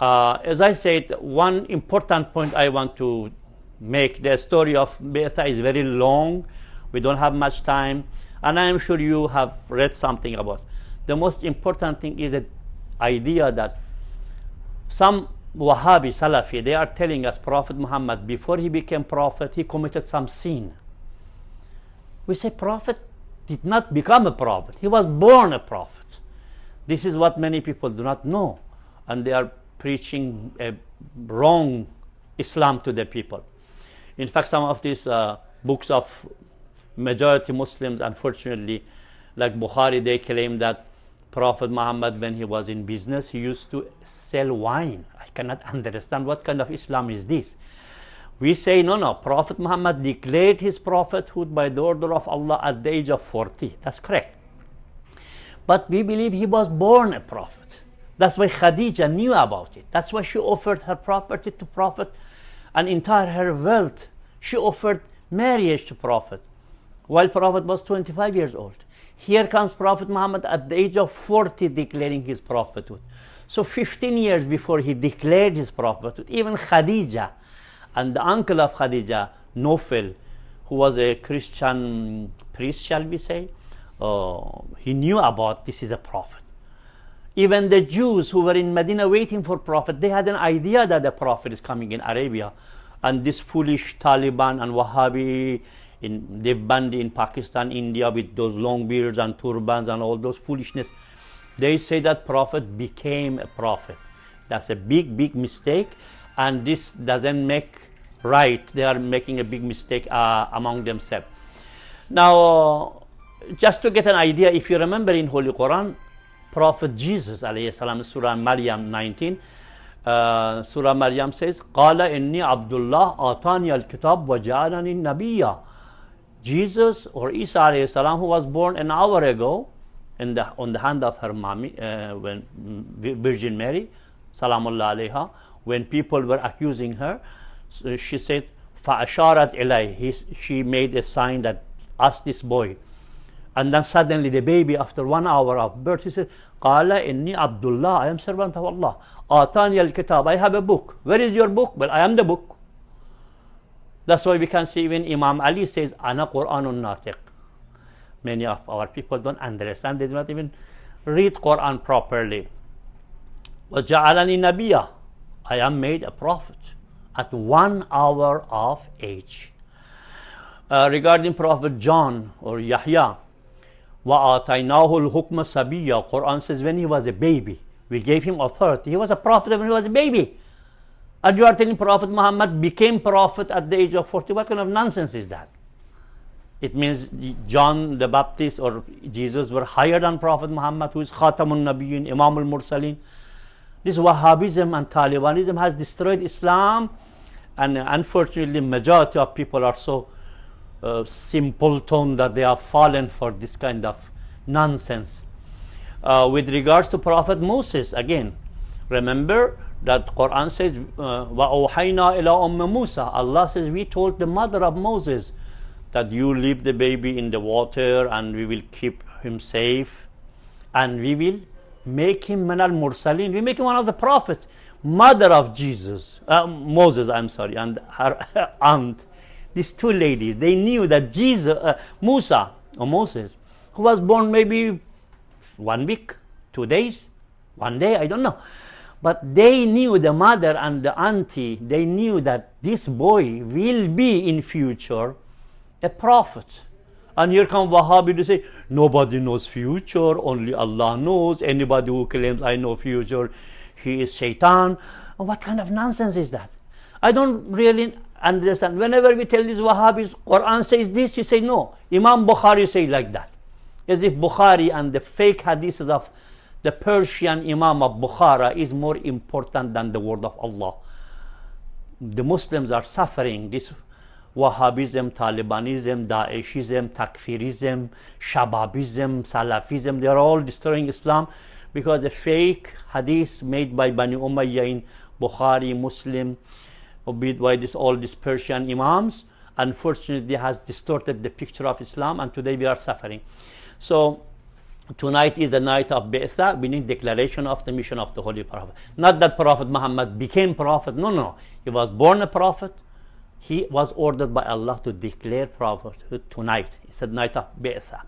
As I said, one important point I want to make: the story of Bi'tha is very long. We don't have much time, and I am sure you have read something about it. The most important thing is the idea that some Wahhabi Salafi, they are telling us Prophet Muhammad, before he became prophet, he committed some sin. We say Prophet did not become a prophet. He was born a prophet. This is what many people do not know, and they are preaching a wrong Islam to the people. In fact, some of these books of majority Muslims, unfortunately, like Bukhari, they claim that Prophet Muhammad, when he was in business, he used to sell wine. I cannot understand what kind of Islam is this. We say, no, Prophet Muhammad declared his prophethood by the order of Allah at the age of 40. That's correct. But we believe he was born a prophet. That's why Khadija knew about it. That's why she offered her property to Prophet and entire her wealth. She offered marriage to Prophet while Prophet was 25 years old. Here comes Prophet Muhammad at the age of 40 declaring his prophethood. So 15 years before he declared his prophethood, even Khadija and the uncle of Khadija, Nofel, who was a Christian priest, shall we say, he knew about this is a prophet. Even the Jews who were in Medina waiting for Prophet, they had an idea that the Prophet is coming in Arabia. And this foolish Taliban and Wahhabi in Devbandi in Pakistan, India, with those long beards and turbans and all those foolishness, they say that Prophet became a prophet. That's a big mistake, and this doesn't make right. They are making a big mistake among themselves. Now, just to get an idea, if you remember in Holy Quran, Prophet Jesus alayhi salam, Surah Maryam 19, Surah Maryam says, "Qala inni Abdullah atani al-kitab wa ja'alani nabiyya." Jesus, or Isa alayhi salam, who was born an hour ago on the hand of her mommy, when Virgin Mary, salamullah alayha, when people were accusing her, so she said, "Fa'asharat ilay." She made a sign that ask this boy. And then suddenly the baby, after 1 hour of birth, he said, "Qala inni Abdullah, I am servant of Allah. Atani al-kitab, I have a book. Where is your book?" "Well, I am the book." That's why we can see even Imam Ali says, "Ana Qur'anun natiq." Many of our people don't understand. They do not even read Quran properly. "Wa ja'alani nabiyya." I am made a prophet at 1 hour of age. Regarding Prophet John or Yahya, وَآتَيْنَاهُ الْحُكْمَ سَبِيًّا. Quran says when he was a baby, we gave him authority. He was a prophet when he was a baby. And you are telling Prophet Muhammad became prophet at the age of 40. What kind of nonsense is that? It means John the Baptist or Jesus were higher than Prophet Muhammad, who is Khatamun Nabiyyin, Imam al-Mursalin. This Wahhabism and Talibanism has destroyed Islam, and unfortunately majority of people are so simpleton that they have fallen for this kind of nonsense. With regards to Prophet Moses, again, remember that Quran says, وَأَوْحَيْنَا إِلَىٰ أُمِّ Musa. Allah says, we told the mother of Moses that you leave the baby in the water and we will keep him safe and we will make him min al-mursalin. We make him one of the prophets. Mother of Jesus, Moses, I'm sorry, and her aunt, these two ladies, they knew that Musa or Moses, who was born maybe 1 week, 2 days, 1 day, I don't know. But they knew, the mother and the auntie, they knew that this boy will be in future a prophet. And here come Wahhabi to say, nobody knows future, only Allah knows. Anybody who claims I know future, he is shaitan. And what kind of nonsense is that? I don't really understand. Whenever we tell these Wahhabis, Quran says this, you say no. Imam Bukhari say like that. As if Bukhari and the fake hadiths of the Persian Imam of Bukhara is more important than the word of Allah. The Muslims are suffering this Wahhabism, Talibanism, Daeshism, Takfirism, Shababism, Salafism. They are all destroying Islam because the fake hadiths made by Bani Umayyah in Bukhari, Muslim, by all these Persian Imams, unfortunately has distorted the picture of Islam, and today we are suffering. So Tonight is the night of Bi'tha, meaning declaration of the mission of the Holy Prophet. Not that Prophet Muhammad became Prophet. No, no. He was born a Prophet. He was ordered by Allah to declare prophethood tonight. It's the night of Bi'tha.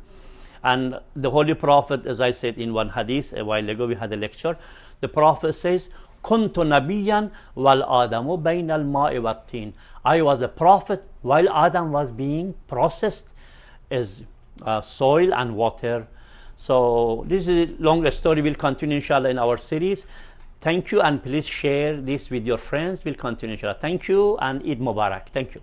And the Holy Prophet, as I said in one hadith a while ago, we had a lecture. The Prophet says, كنت نبيا والآدم بين الماء والطين. I was a prophet while Adam was being processed as soil and water. So this is a long story. We'll continue inshallah in our series. Thank you, and please share this with your friends. We'll continue inshallah. Thank you, and Eid Mubarak. Thank you.